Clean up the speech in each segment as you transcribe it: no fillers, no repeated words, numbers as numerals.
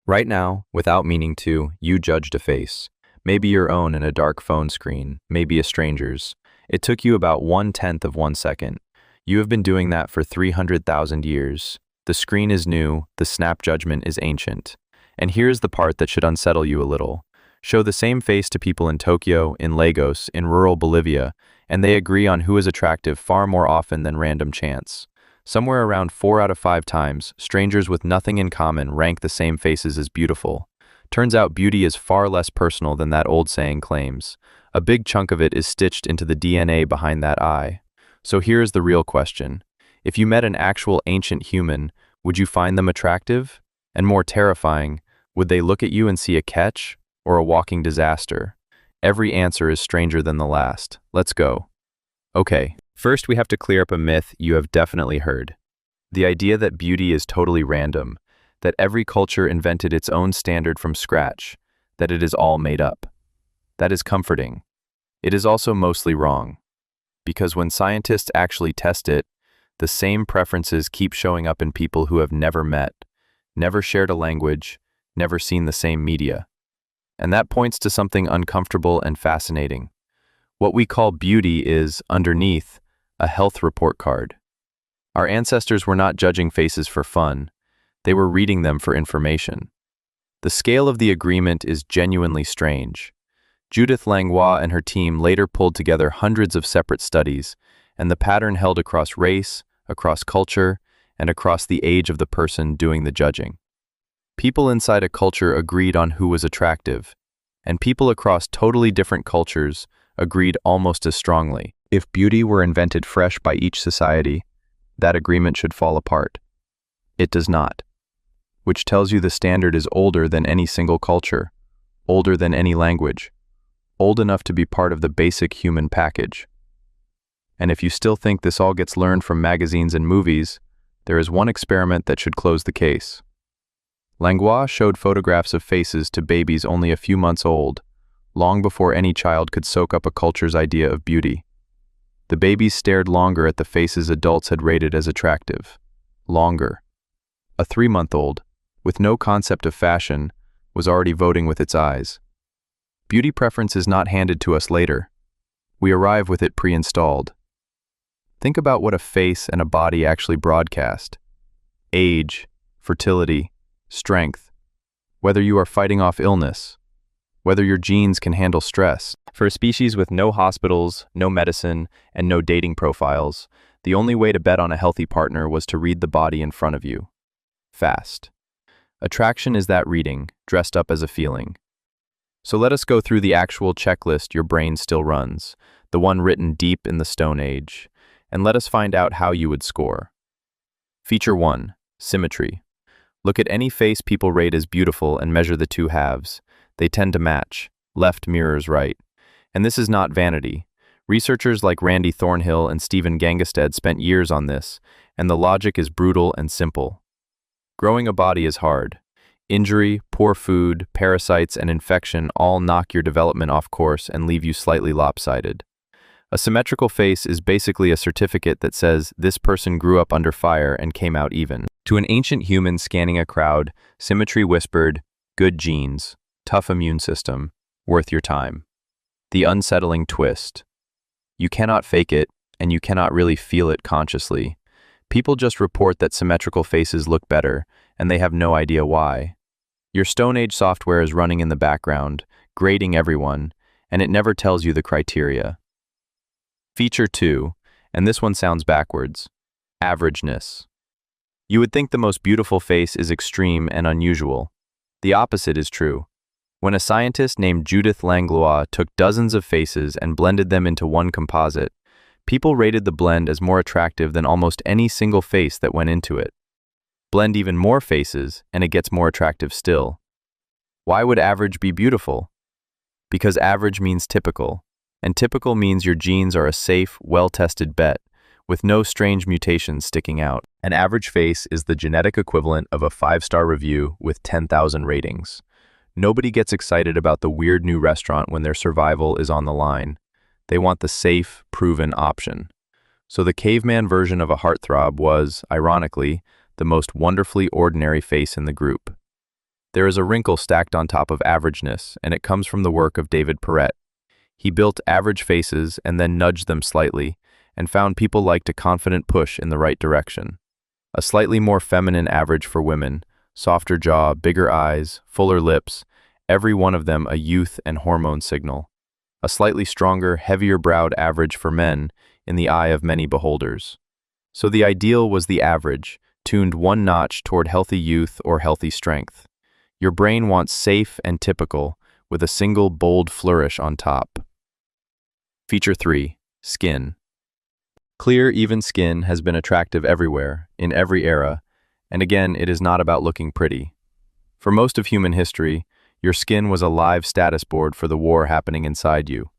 Right now, without meaning to, you judged a face. Maybe your own in a dark phone screen, maybe a stranger's. It took you about 1/10 of 1 second. You have been doing that for 300,000 years. The screen is new, the snap judgment is ancient. And here's the part that should unsettle you a little. Show the same face to people in Tokyo, in Lagos, in rural Bolivia, and they agree on who is attractive far more often than random chance. Somewhere around 4 out of 5 times, strangers with nothing in common rank the same faces as beautiful. Turns out beauty is far less personal than that old saying claims. A big chunk of it is stitched into the DNA behind that eye. So here's the real question. If you met an actual ancient human, would you find them attractive? And more terrifying, would they look at you and see a catch or a walking disaster? Every answer is stranger than the last. Let's go. Okay, first we have to clear up a myth you have definitely heard. The idea that beauty is totally random, that every culture invented its own standard from scratch, that it is all made up. That is comforting. It is also mostly wrong. Because when scientists actually test it, the same preferences keep showing up in people who have never met, never shared a language, never seen the same media. And that points to something uncomfortable and fascinating. What we call beauty is, underneath, a health report card. Our ancestors were not judging faces for fun. They were reading them for information. The scale of the agreement is genuinely strange. Judith Langlois and her team later pulled together hundreds of separate studies, and the pattern held across race, across culture, and across the age of the person doing the judging. People inside a culture agreed on who was attractive, and people across totally different cultures agreed almost as strongly. If beauty were invented fresh by each society, that agreement should fall apart. It does not. Which tells you the standard is older than any single culture, older than any language, old enough to be part of the basic human package. And if you still think this all gets learned from magazines and movies, there is one experiment that should close the case. Langlois showed photographs of faces to babies only a few months old, long before any child could soak up a culture's idea of beauty. The babies stared longer at the faces adults had rated as attractive. Longer. A 3-month-old, with no concept of fashion, was already voting with its eyes. Beauty preference is not handed to us later. We arrive with it pre-installed. Think about what a face and a body actually broadcast. Age, fertility, strength. Whether you are fighting off illness. Whether your genes can handle stress. For a species with no hospitals, no medicine, and no dating profiles, the only way to bet on a healthy partner was to read the body in front of you. Fast. Attraction is that reading, dressed up as a feeling. So let us go through the actual checklist your brain still runs, the one written deep in the Stone Age, and let us find out how you would score. Feature 1. Symmetry. Look at any face people rate as beautiful and measure the two halves. They tend to match. Left mirrors right. And this is not vanity. Researchers like Randy Thornhill and Thornhill and Gangestad spent years on this, and the logic is brutal and simple. Growing a body is hard. Injury, poor food, parasites, and infection all knock your development off course and leave you slightly lopsided. A symmetrical face is basically a certificate that says this person grew up under fire and came out even. To an ancient human scanning a crowd, symmetry whispered, good genes, tough immune system, worth your time. The unsettling twist. You cannot fake it, and you cannot really feel it consciously. People just report that symmetrical faces look better, and they have no idea why. Your Stone Age software is running in the background, grading everyone, and it never tells you the criteria. Feature 2, and this one sounds backwards. Averageness. You would think the most beautiful face is extreme and unusual. The opposite is true. When a scientist named Judith Langlois took dozens of faces and blended them into one composite, people rated the blend as more attractive than almost any single face that went into it. Blend even more faces, and it gets more attractive still. Why would average be beautiful? Because average means typical, and typical means your genes are a safe, well-tested bet, with no strange mutations sticking out. An average face is the genetic equivalent of a 5-star review with 10,000 ratings. Nobody gets excited about the weird new restaurant when their survival is on the line. They want the safe, proven option. So the caveman version of a heartthrob was, ironically, the most wonderfully ordinary face in the group. There is a wrinkle stacked on top of averageness, and it comes from the work of David Perret. He built average faces and then nudged them slightly, and found people liked a confident push in the right direction. A slightly more feminine average for women, softer jaw, bigger eyes, fuller lips, every one of them a youth and hormone signal. A slightly stronger, heavier-browed average for men in the eye of many beholders. So the ideal was the average, tuned one notch toward healthy youth or healthy strength. Your brain wants safe and typical, with a single bold flourish on top. Feature 3. Skin. Clear, even skin has been attractive everywhere, in every era, and again, it is not about looking pretty. For most of human history, your skin was a live status board for the war happening inside you.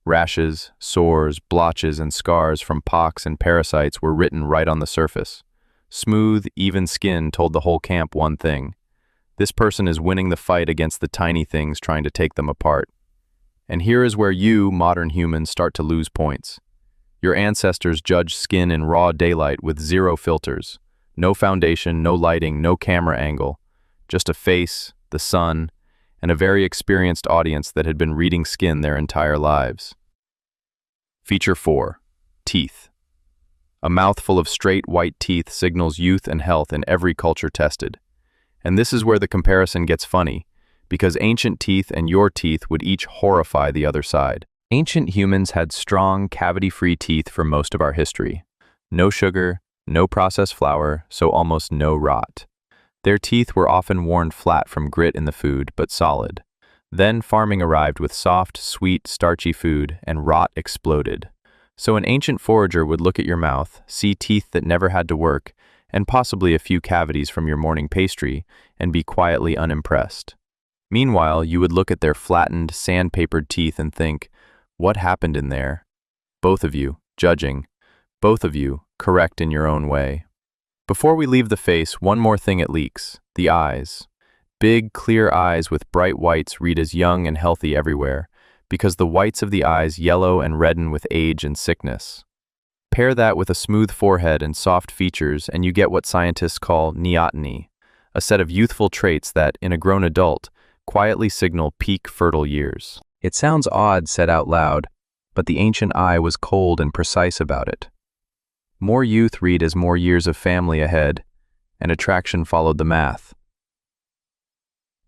Rashes, sores, blotches, and scars from pox and parasites were written right on the surface. Smooth, even skin told the whole camp one thing: this person is winning the fight against the tiny things trying to take them apart. And here is where you, modern humans, start to lose points. Your ancestors judged skin in raw daylight with zero filters. No foundation, no lighting, no camera angle. Just a face, the sun, and a very experienced audience that had been reading skin their entire lives. Feature 4. Teeth. A mouthful of straight white teeth signals youth and health in every culture tested. And this is where the comparison gets funny, because ancient teeth and your teeth would each horrify the other side. Ancient humans had strong, cavity-free teeth for most of our history. No sugar, no processed flour, so almost no rot. Their teeth were often worn flat from grit in the food, but solid. Then farming arrived with soft, sweet, starchy food, and rot exploded. So an ancient forager would look at your mouth, see teeth that never had to work, and possibly a few cavities from your morning pastry, and be quietly unimpressed. Meanwhile, you would look at their flattened, sandpapered teeth and think, what happened in there? Both of you, judging. Both of you, correct in your own way. Before we leave the face, one more thing it leaks: the eyes. Big, clear eyes with bright whites read as young and healthy everywhere, because the whites of the eyes yellow and redden with age and sickness. Pair that with a smooth forehead and soft features, and you get what scientists call neoteny, a set of youthful traits that, in a grown adult, quietly signal peak fertile years. It sounds odd said out loud, but the ancient eye was cold and precise about it. More youth read as more years of family ahead, and attraction followed the math.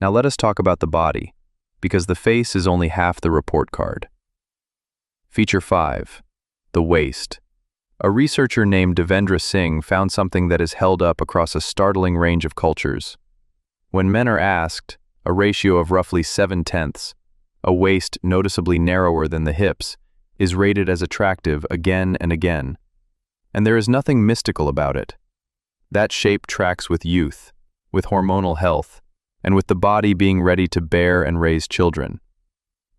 Now let us talk about the body, because the face is only half the report card. Feature 5. The waist. A researcher named Devendra Singh found something that is held up across a startling range of cultures. When men are asked, a ratio of roughly 7/10, a waist noticeably narrower than the hips, is rated as attractive again and again. And there is nothing mystical about it. That shape tracks with youth, with hormonal health, and with the body being ready to bear and raise children.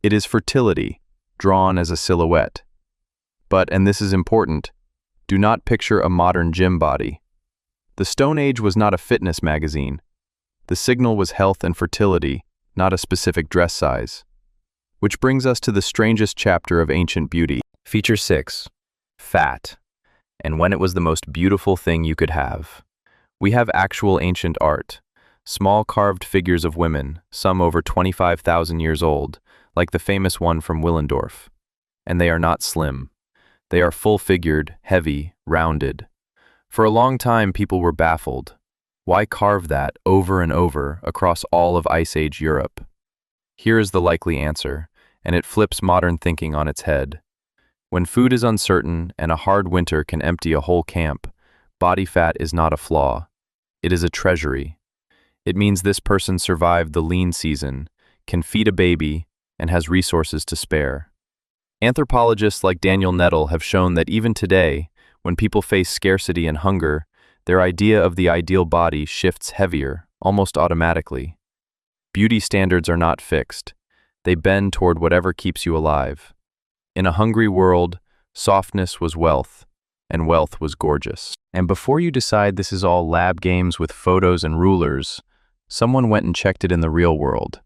It is fertility, drawn as a silhouette. But, and this is important, do not picture a modern gym body. The Stone Age was not a fitness magazine. The signal was health and fertility, not a specific dress size. Which brings us to the strangest chapter of ancient beauty. Feature 6. Fat. And when it was the most beautiful thing you could have. We have actual ancient art. Small carved figures of women, some over 25,000 years old, like the famous one from Willendorf. And they are not slim. They are full-figured, heavy, rounded. For a long time, people were baffled. Why carve that over and over across all of Ice Age Europe? Here is the likely answer, and it flips modern thinking on its head. When food is uncertain and a hard winter can empty a whole camp, body fat is not a flaw. It is a treasury. It means this person survived the lean season, can feed a baby, and has resources to spare. Anthropologists like Daniel Nettle have shown that even today, when people face scarcity and hunger, their idea of the ideal body shifts heavier, almost automatically. Beauty standards are not fixed. They bend toward whatever keeps you alive. In a hungry world, softness was wealth, and wealth was gorgeous. And before you decide this is all lab games with photos and rulers, someone went and checked it in the real world.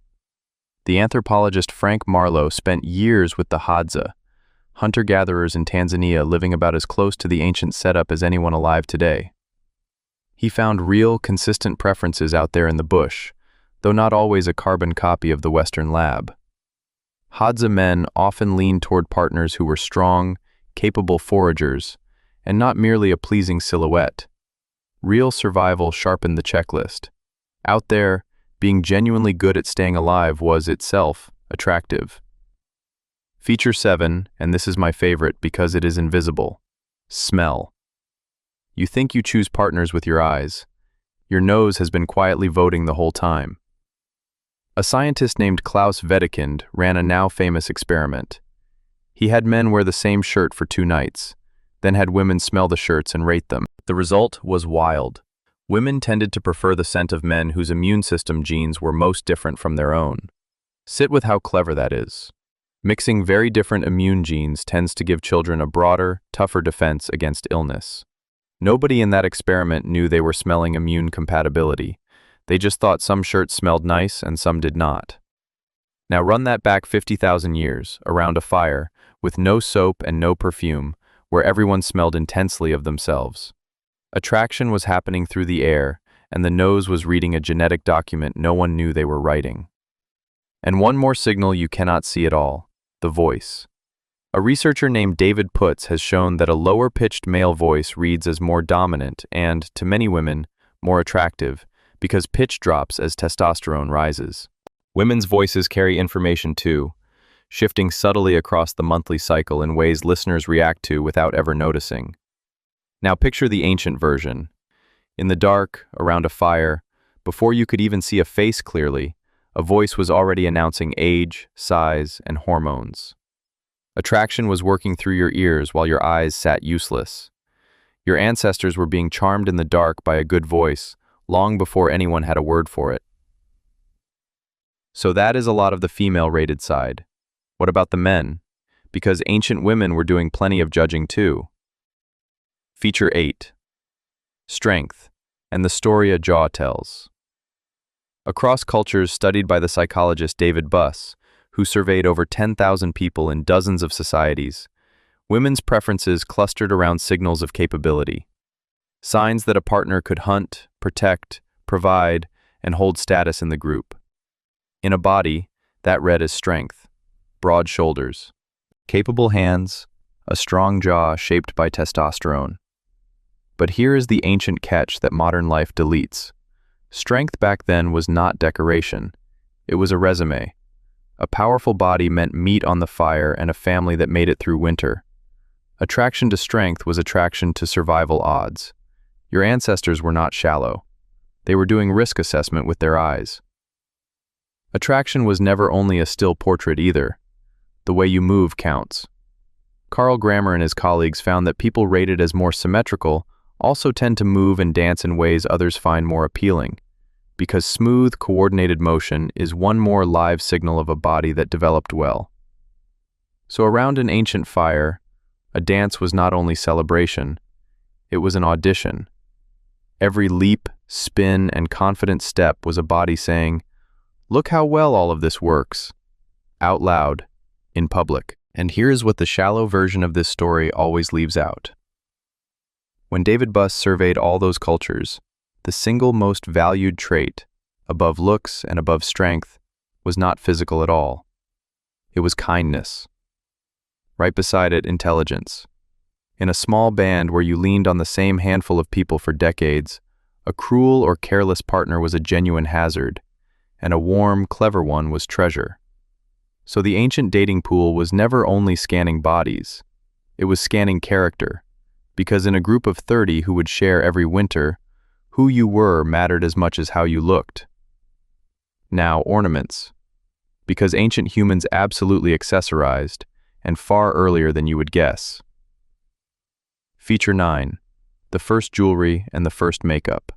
The anthropologist Frank Marlowe spent years with the Hadza, hunter-gatherers in Tanzania living about as close to the ancient setup as anyone alive today. He found real, consistent preferences out there in the bush, though not always a carbon copy of the Western lab. Hadza men often leaned toward partners who were strong, capable foragers, and not merely a pleasing silhouette. Real survival sharpened the checklist. Out there, being genuinely good at staying alive was itself attractive. Feature 7, and this is my favorite because it is invisible. Smell. You think you choose partners with your eyes. Your nose has been quietly voting the whole time. A scientist named Klaus Wedekind ran a now-famous experiment. He had men wear the same shirt for 2 nights, then had women smell the shirts and rate them. The result was wild. Women tended to prefer the scent of men whose immune system genes were most different from their own. Sit with how clever that is. Mixing very different immune genes tends to give children a broader, tougher defense against illness. Nobody in that experiment knew they were smelling immune compatibility. They just thought some shirts smelled nice and some did not. Now run that back 50,000 years, around a fire, with no soap and no perfume, where everyone smelled intensely of themselves. Attraction was happening through the air, and the nose was reading a genetic document no one knew they were writing. And one more signal you cannot see at all: the voice. A researcher named David Putz has shown that a lower-pitched male voice reads as more dominant and, to many women, more attractive, because pitch drops as testosterone rises. Women's voices carry information too, shifting subtly across the monthly cycle in ways listeners react to without ever noticing. Now picture the ancient version. In the dark, around a fire, before you could even see a face clearly, a voice was already announcing age, size, and hormones. Attraction was working through your ears while your eyes sat useless. Your ancestors were being charmed in the dark by a good voice, long before anyone had a word for it. So that is a lot of the female-rated side. What about the men? Because ancient women were doing plenty of judging too. Feature 8. Strength, and the story a jaw tells. Across cultures studied by the psychologist David Buss, who surveyed over 10,000 people in dozens of societies, women's preferences clustered around signals of capability. Signs that a partner could hunt, protect, provide, and hold status in the group. In a body, that read as strength, broad shoulders, capable hands, a strong jaw shaped by testosterone. But here is the ancient catch that modern life deletes. Strength back then was not decoration. It was a resume. A powerful body meant meat on the fire and a family that made it through winter. Attraction to strength was attraction to survival odds. Your ancestors were not shallow. They were doing risk assessment with their eyes. Attraction was never only a still portrait either. The way you move counts. Carl Grammer and his colleagues found that people rated as more symmetrical also tend to move and dance in ways others find more appealing, because smooth, coordinated motion is one more live signal of a body that developed well. So around an ancient fire, a dance was not only celebration, it was an audition. Every leap, spin, and confident step was a body saying, "Look how well all of this works," out loud, in public. And here's what the shallow version of this story always leaves out. When David Buss surveyed all those cultures, the single most valued trait, above looks and above strength, was not physical at all. It was kindness. Right beside it, intelligence. In a small band where you leaned on the same handful of people for decades, a cruel or careless partner was a genuine hazard, and a warm, clever one was treasure. So the ancient dating pool was never only scanning bodies, it was scanning character, because in a group of 30 who would share every winter, who you were mattered as much as how you looked. Now, ornaments. Because ancient humans absolutely accessorized, and far earlier than you would guess. Feature 9. The first jewelry and the first makeup.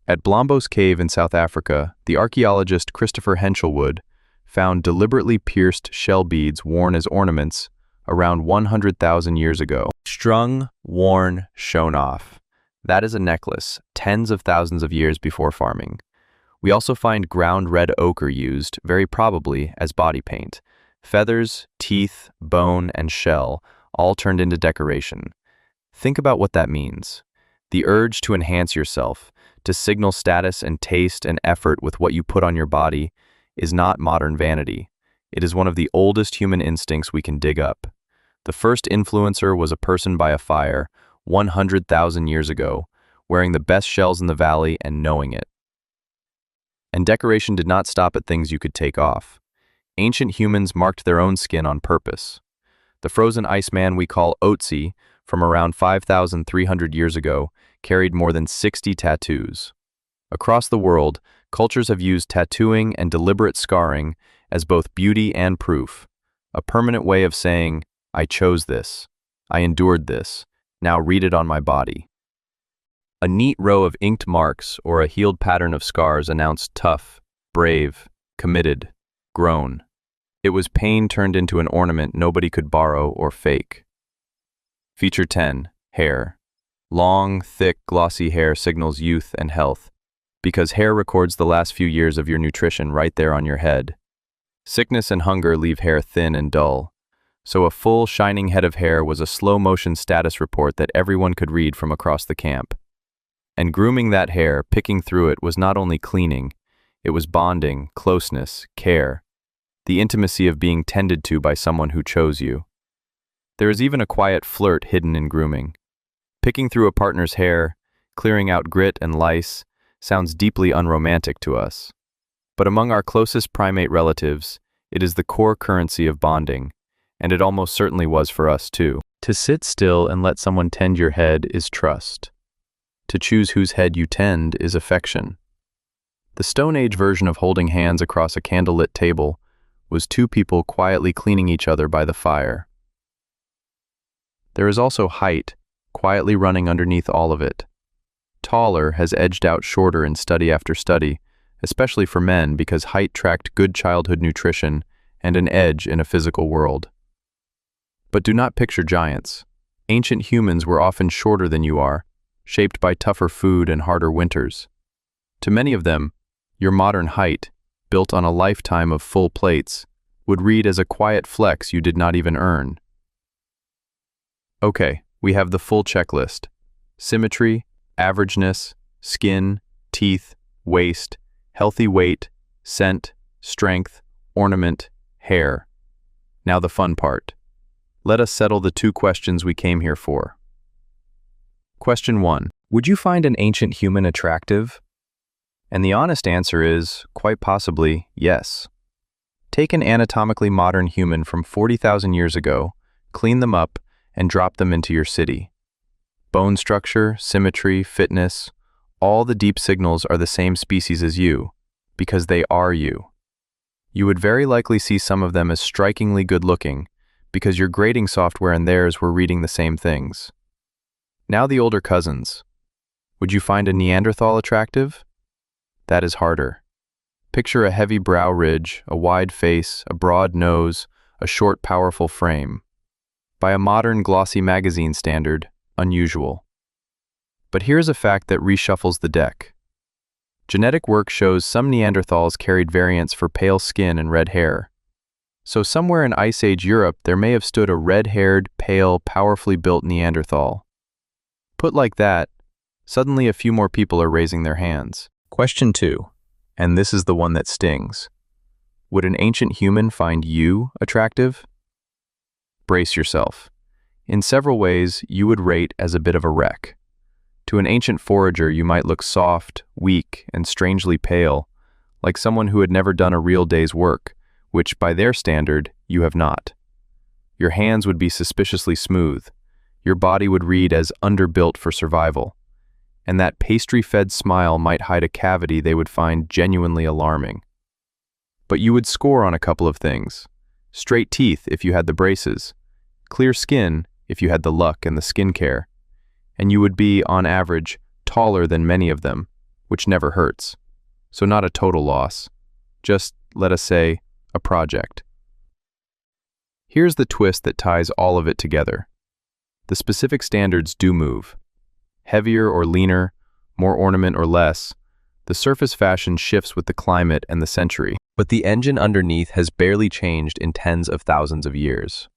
At Blombos Cave in South Africa, the archaeologist Christopher Henshelwood found deliberately pierced shell beads worn as ornaments around 100,000 years ago. Strung, worn, shown off. That is a necklace, tens of thousands of years before farming. We also find ground red ochre used, very probably, as body paint. Feathers, teeth, bone, and shell, all turned into decoration. Think about what that means. The urge to enhance yourself, to signal status and taste and effort with what you put on your body, is not modern vanity. It is one of the oldest human instincts we can dig up. The first influencer was a person by a fire, 100,000 years ago, wearing the best shells in the valley and knowing it. And decoration did not stop at things you could take off. Ancient humans marked their own skin on purpose. The frozen iceman we call Otzi, from around 5,300 years ago, carried more than 60 tattoos. Across the world, cultures have used tattooing and deliberate scarring as both beauty and proof, a permanent way of saying, I chose this, I endured this, now read it on my body. A neat row of inked marks or a healed pattern of scars announced tough, brave, committed, grown. It was pain turned into an ornament nobody could borrow or fake. Feature 10. Hair. Long, thick, glossy hair signals youth and health, because hair records the last few years of your nutrition right there on your head. Sickness and hunger leave hair thin and dull, so a full, shining head of hair was a slow-motion status report that everyone could read from across the camp. And grooming that hair, picking through it, was not only cleaning, it was bonding, closeness, care, the intimacy of being tended to by someone who chose you. There is even a quiet flirt hidden in grooming. Picking through a partner's hair, clearing out grit and lice, sounds deeply unromantic to us. But among our closest primate relatives, it is the core currency of bonding, and it almost certainly was for us too. To sit still and let someone tend your head is trust. To choose whose head you tend is affection. The Stone Age version of holding hands across a candlelit table was two people quietly cleaning each other by the fire. There is also height, quietly running underneath all of it. Taller has edged out shorter in study after study, especially for men because height tracked good childhood nutrition and an edge in a physical world. But do not picture giants. Ancient humans were often shorter than you are, shaped by tougher food and harder winters. To many of them, your modern height, built on a lifetime of full plates, would read as a quiet flex you did not even earn. Okay, we have the full checklist. Symmetry, averageness, skin, teeth, waist, healthy weight, scent, strength, ornament, hair. Now the fun part. Let us settle the two questions we came here for. Question 1. Would you find an ancient human attractive? And the honest answer is, quite possibly, yes. Take an anatomically modern human from 40,000 years ago, clean them up, and drop them into your city. Bone structure, symmetry, fitness, all the deep signals are the same species as you, because they are you. You would very likely see some of them as strikingly good-looking, because your grading software and theirs were reading the same things. Now the older cousins. Would you find a Neanderthal attractive? That is harder. Picture a heavy brow ridge, a wide face, a broad nose, a short, powerful frame. By a modern, glossy magazine standard, unusual. But here's a fact that reshuffles the deck. Genetic work shows some Neanderthals carried variants for pale skin and red hair. So somewhere in Ice Age Europe, there may have stood a red-haired, pale, powerfully built Neanderthal. Put like that, suddenly a few more people are raising their hands. Question 2, and this is the one that stings. Would an ancient human find you attractive? Brace yourself. In several ways, you would rate as a bit of a wreck. To an ancient forager, you might look soft, weak, and strangely pale, like someone who had never done a real day's work, which, by their standard, you have not. Your hands would be suspiciously smooth. Your body would read as underbuilt for survival. And that pastry-fed smile might hide a cavity they would find genuinely alarming. But you would score on a couple of things. Straight teeth if you had the braces, clear skin if you had the luck and the skincare, and you would be, on average, taller than many of them, which never hurts. So not a total loss, just, let us say, a project. Here's the twist that ties all of it together. The specific standards do move. Heavier or leaner, more ornament or less, the surface fashion shifts with the climate and the century, but the engine underneath has barely changed in tens of thousands of years.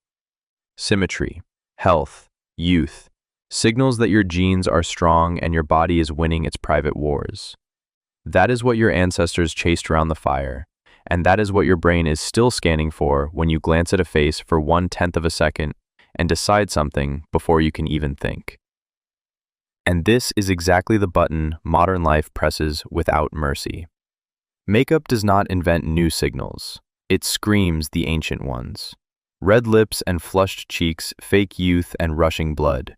Symmetry, health, youth, Signals that your genes are strong and your body is winning its private wars. That is what your ancestors chased around the fire, and that is what your brain is still scanning for when you glance at a face for 1/10 of a second and decide something before you can even think. And this is exactly the button modern life presses without mercy. Makeup does not invent new signals. It screams the ancient ones. Red lips and flushed cheeks fake youth and rushing blood.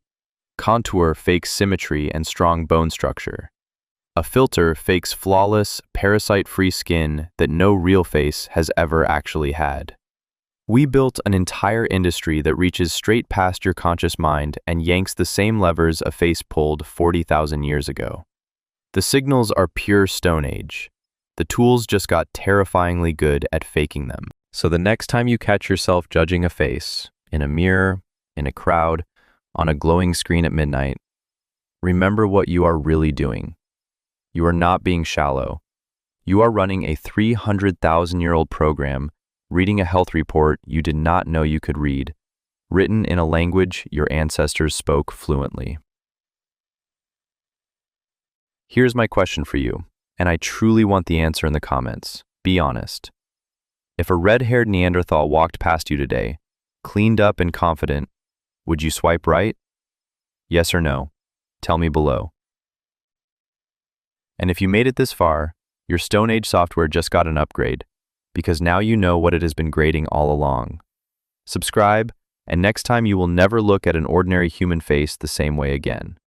Contour fakes symmetry and strong bone structure. A filter fakes flawless, parasite-free skin that no real face has ever actually had. We built an entire industry that reaches straight past your conscious mind and yanks the same levers a face pulled 40,000 years ago. The signals are pure Stone Age. The tools just got terrifyingly good at faking them. So the next time you catch yourself judging a face, in a mirror, in a crowd, on a glowing screen at midnight, remember what you are really doing. You are not being shallow. You are running a 300,000-year-old program, reading a health report you did not know you could read, written in a language your ancestors spoke fluently. Here's my question for you, and I truly want the answer in the comments. Be honest. If a red-haired Neanderthal walked past you today, cleaned up and confident, would you swipe right? Yes or no? Tell me below. And if you made it this far, your Stone Age software just got an upgrade, because now you know what it has been grading all along. Subscribe, and next time you will never look at an ordinary human face the same way again.